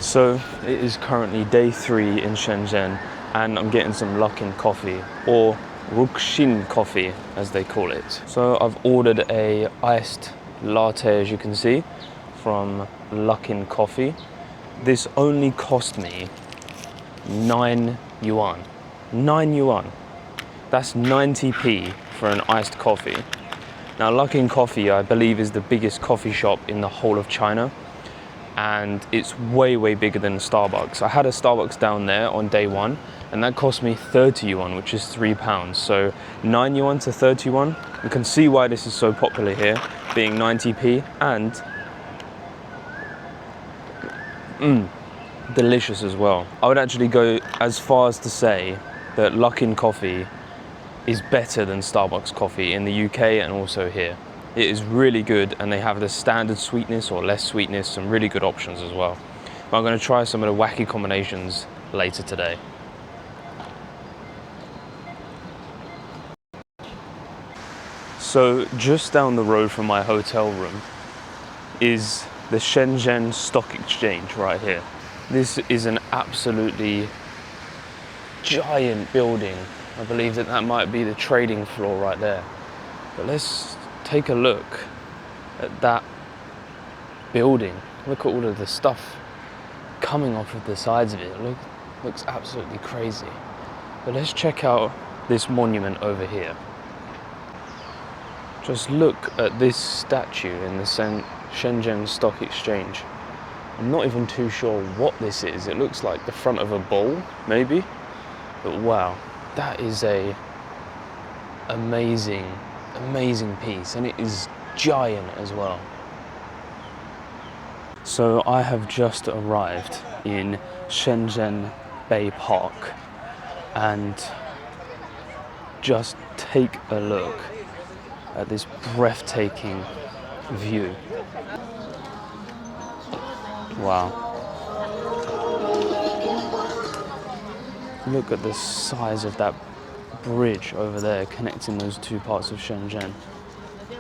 So it is currently day 3 in Shenzhen and I'm getting some Luckin Coffee, or Luckin Coffee as they call it. So I've ordered a iced latte, as you can see, from Luckin Coffee. This only cost me 9 yuan. 9 yuan. That's 90p for an iced coffee. Now Luckin Coffee, I believe, is the biggest coffee shop in the whole of China. And it's way bigger than Starbucks. I had a Starbucks down there on day 1 and that cost me 30 yuan, which is £3. So 9 yuan to 30 yuan. You can see why this is so popular here, being 90p and delicious as well. I would actually go as far as to say that Luckin Coffee is better than Starbucks coffee in the UK and also here. It is really good, and they have the standard sweetness or less sweetness, some really good options as well. But I'm going to try some of the wacky combinations later today. So just down the road from my hotel room is the Shenzhen Stock Exchange right here. This is an absolutely giant building. I believe that might be the trading floor right there. But let's take a look at that building. Look at all of the stuff coming off of the sides of it. Looks absolutely crazy. But let's check out this monument over here. Just look at this statue in the Shenzhen Stock Exchange. I'm not even too sure what this is. It looks like the front of a bull, maybe. But wow, that is a amazing piece, and it is giant as well. So I have just arrived in Shenzhen Bay Park, and just take a look at this breathtaking view. Wow. Look at the size of that bridge over there connecting those two parts of Shenzhen.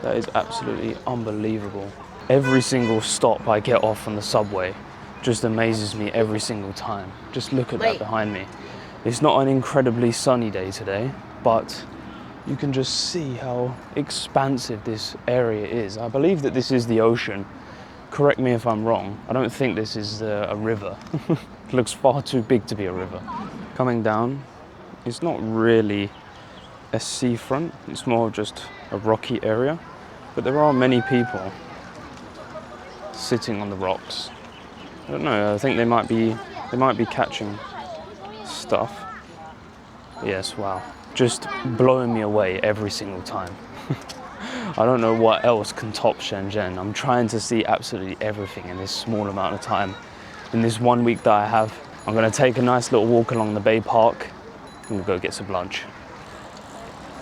That is absolutely unbelievable. Every single stop I get off on the subway just amazes me every single time. Just look at that behind me. It's not an incredibly sunny day today, but you can just see how expansive this area is. I believe that this is the ocean. Correct me if I'm wrong. I don't think this is a river. It looks far too big to be a river. Coming down, it's not really a seafront, it's more just a rocky area, but there are many people sitting on the rocks. I don't know, I think they might be catching stuff. Yes, wow, just blowing me away every single time. I don't know what else can top Shenzhen. I'm trying to see absolutely everything in this small amount of time. In this 1 week that I have, I'm going to take a nice little walk along the Bay Park. I'm going to go get some lunch.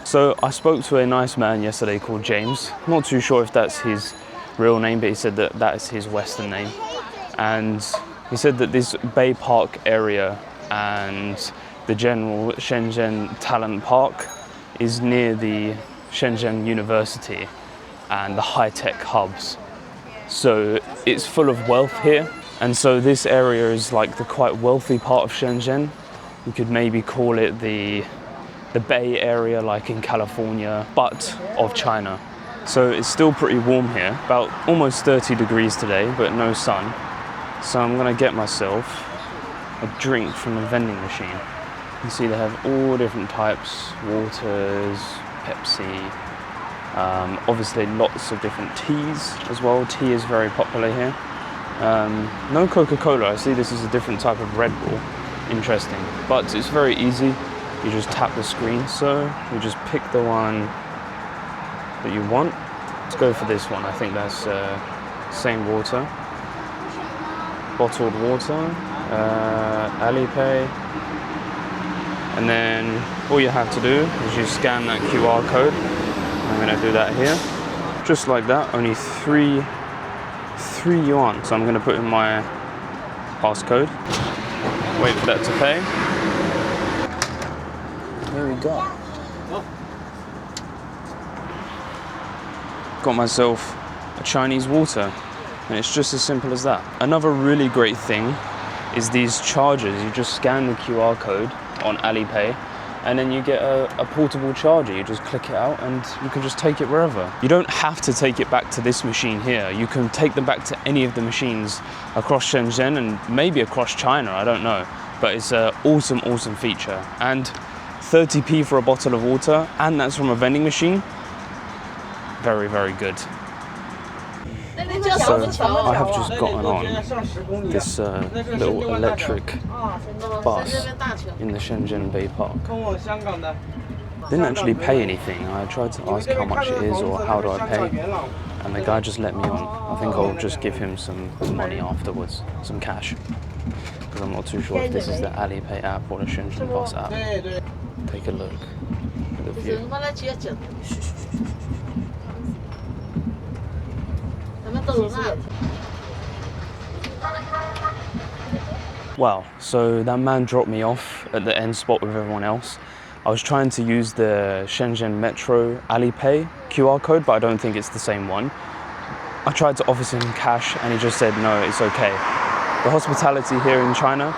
So I spoke to a nice man yesterday called James. I'm not too sure if that's his real name, but he said that that is his Western name. And he said that this Bay Park area and the general Shenzhen Talent Park is near the Shenzhen University and the high-tech hubs. So it's full of wealth here. And so this area is like the quite wealthy part of Shenzhen. You could maybe call it the Bay Area, like in California, but of China. So it's still pretty warm here, about almost 30 degrees today, but no sun. So I'm gonna get myself a drink from the vending machine. You can see they have all different types, waters, Pepsi, obviously lots of different teas as well. Tea is very popular here. No Coca-Cola. I see this is a different type of Red Bull. Interesting, but it's very easy. You just tap the screen, so you just pick the one that you want. Let's go for this one. I think that's same water, bottled water, Alipay, and then all you have to do is you scan that QR code. I'm going to do that here, just like that. Only 3 yuan. So I'm going to put in my passcode. Wait for that to pay. Here we go. Got myself a Chinese water, and it's just as simple as that. Another really great thing is these chargers. You just scan the QR code on Alipay, and then you get a portable charger. You just click it out and you can just take it wherever. You don't have to take it back to this machine here. You can take them back to any of the machines across Shenzhen and maybe across China, I don't know. But it's an awesome, awesome feature. And 30p for a bottle of water, and that's from a vending machine. Very, very good. So I have just gotten on this little electric bus in the Shenzhen Bay Park. Didn't actually pay anything. I tried to ask how much it is or how do I pay, and the guy just let me on. I think I'll just give him some money afterwards, some cash, because I'm not too sure if this is the Alipay app or the Shenzhen bus app. Take a look at the view. Wow, so that man dropped me off at the end spot with everyone else. I was trying to use the Shenzhen Metro Alipay QR code, but I don't think it's the same one. I tried to offer him cash and he just said, no, it's okay. The hospitality here in China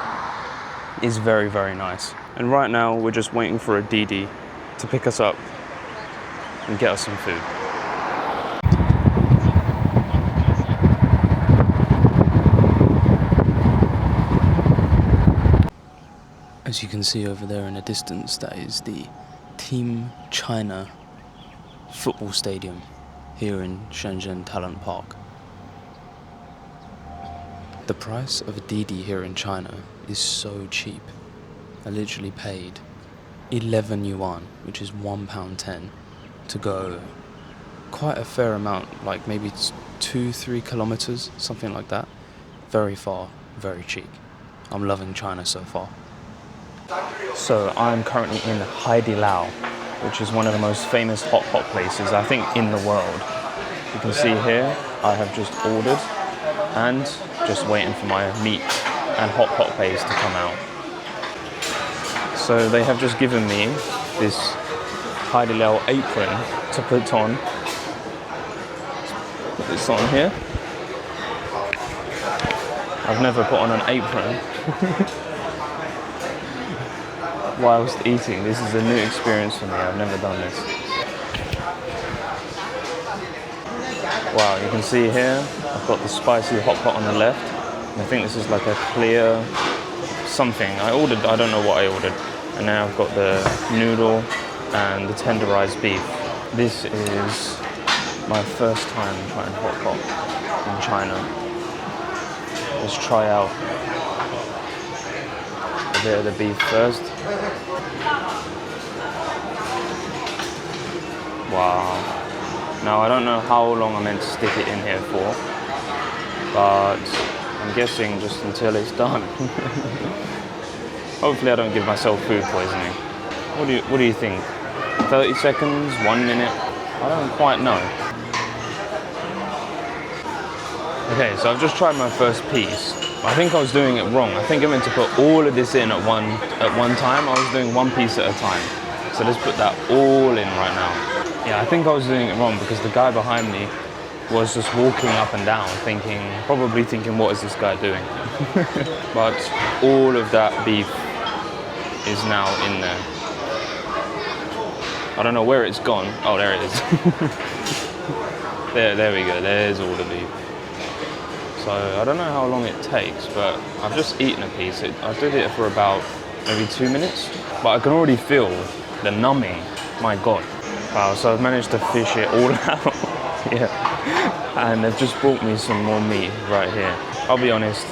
is very, very nice. And right now we're just waiting for a Didi to pick us up and get us some food. As you can see over there in the distance, that is the Team China football stadium here in Shenzhen Talent Park. The price of a Didi here in China is so cheap. I literally paid 11 yuan, which is £1.10, to go quite a fair amount, like maybe 2-3 kilometers, something like that. Very far, very cheap. I'm loving China so far. So I'm currently in Haidilao, which is one of the most famous hot pot places, I think, in the world. You can see here, I have just ordered and just waiting for my meat and hot pot paste to come out. So they have just given me this Haidilao apron to put on. Put this on here. I've never put on an apron whilst eating. This is a new experience for me. I've never done this. Wow, you can see here, I've got the spicy hot pot on the left. And I think this is like a clear something. I don't know what I ordered. And now I've got the noodle and the tenderized beef. This is my first time trying hot pot in China. Let's try out a bit of the beef first. Wow. Now I don't know how long I'm meant to stick it in here for, but I'm guessing just until it's done. Hopefully I don't give myself food poisoning. What do you think? 30 seconds? 1 minute? I don't quite know. Okay, so I've just tried my first piece. I think I was doing it wrong. I think I meant to put all of this in at one time. I was doing one piece at a time. So let's put that all in right now. Yeah, I think I was doing it wrong because the guy behind me was just walking up and down probably thinking, what is this guy doing? But all of that beef is now in there. I don't know where it's gone. Oh, there it is. there we go, there's all the beef. So I don't know how long it takes, but I've just eaten a piece. I did it for about maybe 2 minutes, but I can already feel the numbing. My God. Wow, so I've managed to fish it all out. Yeah. And they've just brought me some more meat right here. I'll be honest,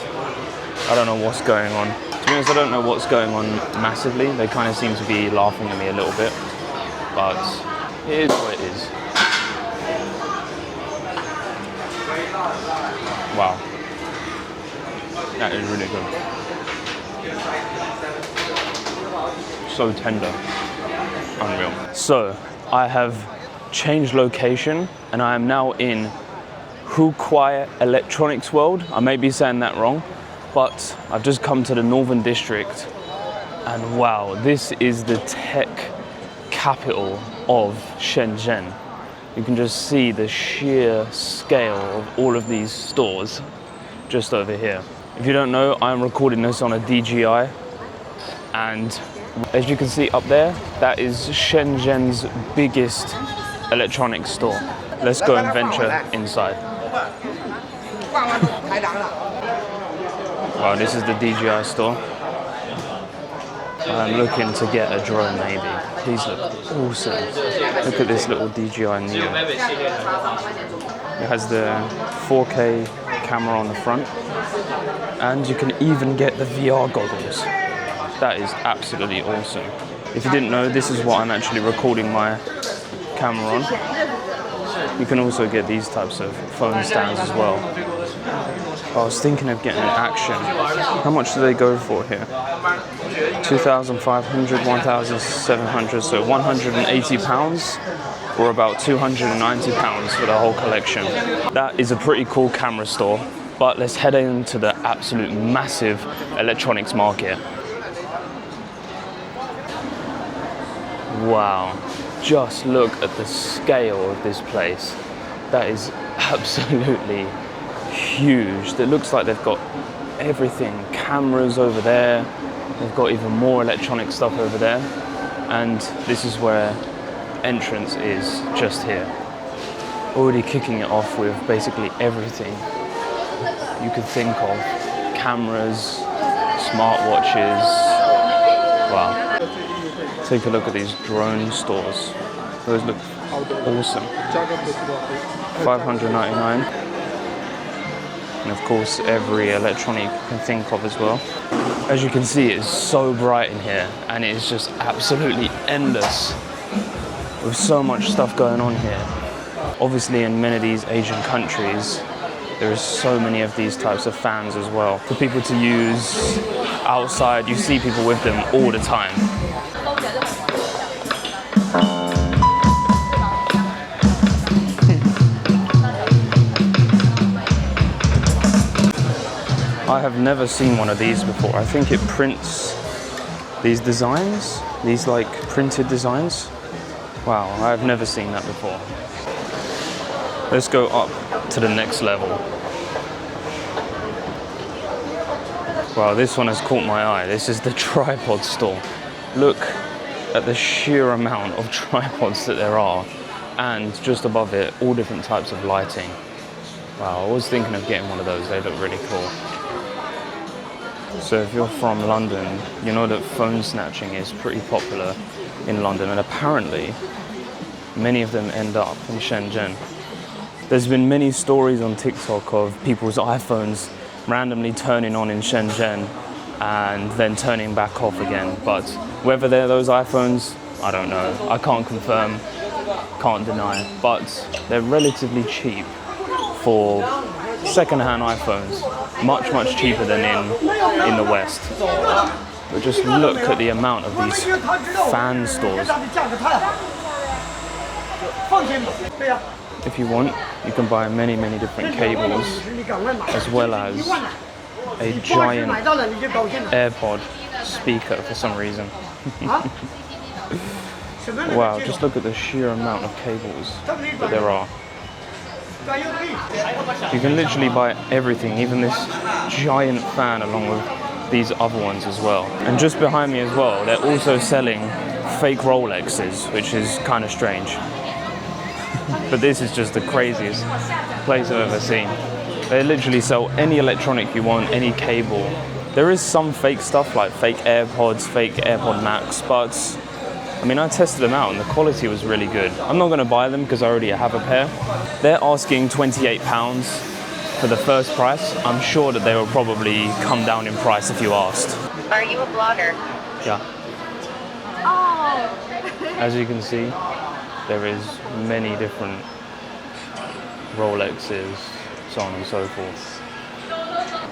I don't know what's going on. To be honest, I don't know what's going on massively. They kind of seem to be laughing at me a little bit, but it is what it is. Wow. That is really good. So tender. Unreal. So, I have changed location and I am now in Huaqiangbei Electronics World. I may be saying that wrong, but I've just come to the Northern District and wow, this is the tech capital of Shenzhen. You can just see the sheer scale of all of these stores just over here. If you don't know, I'm recording this on a DJI, and as you can see up there, that is Shenzhen's biggest electronics store. Let's go and venture inside. Wow, this is the DJI store. I'm looking to get a drone maybe. These look awesome. Look at this little DJI Neo. It has the 4K camera on the front, and you can even get the VR goggles. That is absolutely awesome. If you didn't know, this is what I'm actually recording my camera on. You can also get these types of phone stands as well. I was thinking of getting an Action. How much do they go for here? 2,500, 1,700, so 180 pounds, or about 290 pounds for the whole collection. That is a pretty cool camera store, but let's head into the absolute massive electronics market. Wow, just look at the scale of this place. That is absolutely huge. It looks like they've got everything, cameras over there, they've got even more electronic stuff over there, and this is where entrance is, just here. Already kicking it off with basically everything you could think of. Cameras, smartwatches. Wow. Take a look at these drone stores. Those look awesome. $599. And of course, every electronic you can think of as well. As you can see, it's so bright in here, and it is just absolutely endless with so much stuff going on here. Obviously, in many of these Asian countries, there is so many of these types of fans as well for people to use outside. You see people with them all the time. I have never seen one of these before. I think it prints these designs, these like printed designs. Wow, I've never seen that before. Let's go up to the next level. Wow, this one has caught my eye. This is the tripod store. Look at the sheer amount of tripods that there are, and just above it, all different types of lighting. Wow, I was thinking of getting one of those. They look really cool. So if you're from London, you know that phone snatching is pretty popular in London, and apparently many of them end up in Shenzhen. There's been many stories on TikTok of people's iPhones randomly turning on in Shenzhen and then turning back off again, but whether they're those iPhones, I don't know. I can't confirm, can't deny, but they're relatively cheap for second-hand iPhones. Much cheaper than in the West. But just look at the amount of these fan stores. If you want, you can buy many different cables, as well as a giant AirPod speaker for some reason. Wow, just look at the sheer amount of cables that there are. You can literally buy everything, even this giant fan along with these other ones as well. And just behind me as well, they're also selling fake Rolexes, which is kind of strange. But this is just the craziest place I've ever seen. They literally sell any electronic you want, any cable. There is some fake stuff like fake AirPods, fake AirPod Max, but I mean, I tested them out and the quality was really good. I'm not going to buy them because I already have a pair. They're asking £28 for the first price. I'm sure that they will probably come down in price if you asked. Are you a blogger? Yeah. Oh! As you can see, there is many different Rolexes, so on and so forth.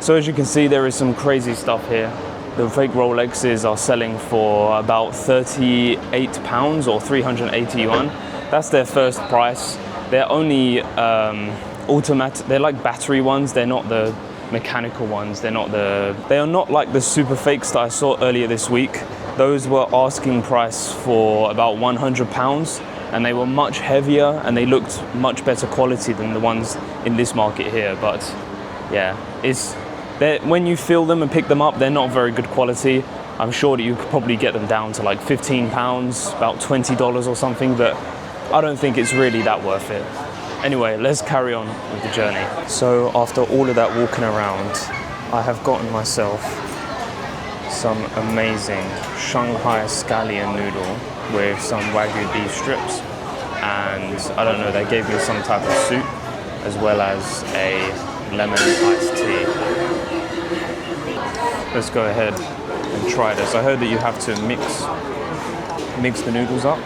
So as you can see, there is some crazy stuff here. The fake Rolexes are selling for about £38 or 380 yuan. That's their first price. They're only automatic. They're like battery ones. They're not the mechanical ones. They are not like the super fakes that I saw earlier this week. Those were asking price for about £100, and they were much heavier and they looked much better quality than the ones in this market here. But yeah, it's When you fill them and pick them up, they're not very good quality. I'm sure that you could probably get them down to like £15, about $20 or something, but I don't think it's really that worth it. Anyway, let's carry on with the journey. So after all of that walking around, I have gotten myself some amazing Shanghai scallion noodle with some Wagyu beef strips, and I don't know, they gave me some type of soup as well as a lemon iced tea. Let's go ahead and try this. I heard that you have to mix the noodles up.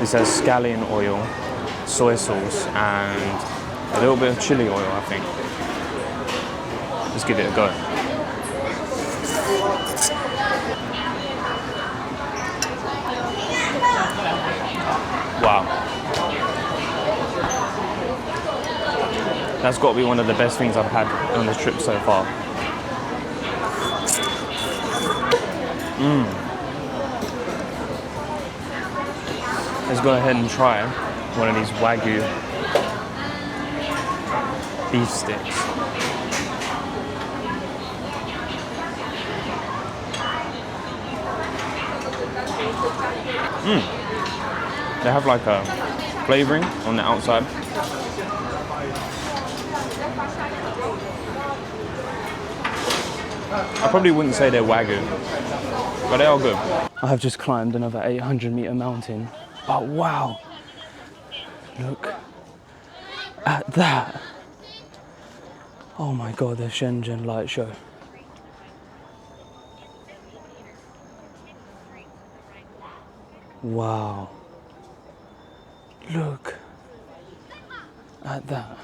This has scallion oil, soy sauce, and a little bit of chili oil, I think. Let's give it a go. Wow. That's got to be one of the best things I've had on this trip so far. Let's go ahead and try one of these Wagyu beef sticks. They have like a flavoring on the outside. I probably wouldn't say they're Wagyu, but they are good. I have just climbed another 800-meter mountain. But wow, look at that. Oh my God, the Shenzhen light show. Wow, look at that.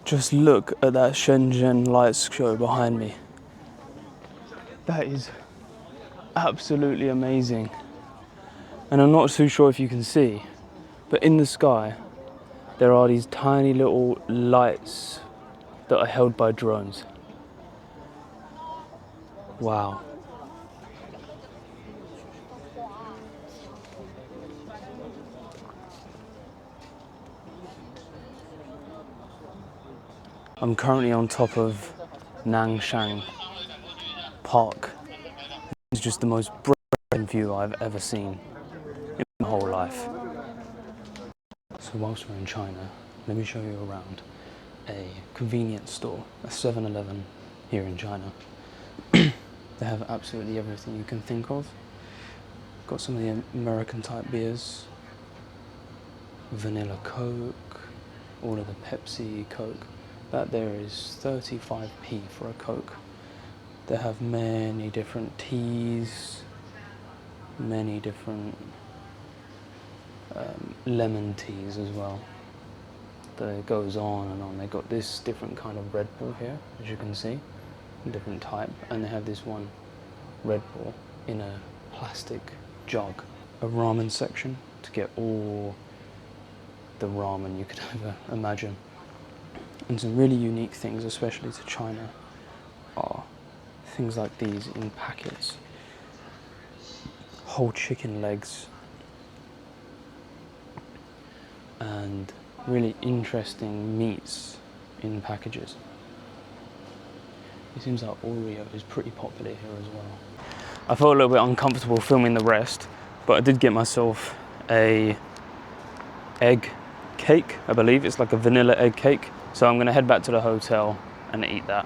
Just look at that Shenzhen lights show behind me. That is absolutely amazing. And I'm not too sure if you can see, but in the sky, there are these tiny little lights that are held by drones. Wow. I'm currently on top of Nangshan Park. It's just the most breathtaking view I've ever seen in my whole life. So whilst we're in China, let me show you around a convenience store, a 7-Eleven here in China. They have absolutely everything you can think of. Got some of the American type beers, vanilla Coke, all of the Pepsi, Coke. That there is 35p for a Coke. They have many different teas, many different lemon teas as well. That goes on and on. They got this different kind of Red Bull here, as you can see, different type, and they have this one Red Bull in a plastic jug. A ramen section to get all the ramen you could ever imagine. And some really unique things, especially to China, are things like these in packets. Whole chicken legs. And really interesting meats in packages. It seems like Oreo is pretty popular here as well. I felt a little bit uncomfortable filming the rest, but I did get myself a egg cake, I believe. It's like a vanilla egg cake. So I'm gonna head back to the hotel and eat that.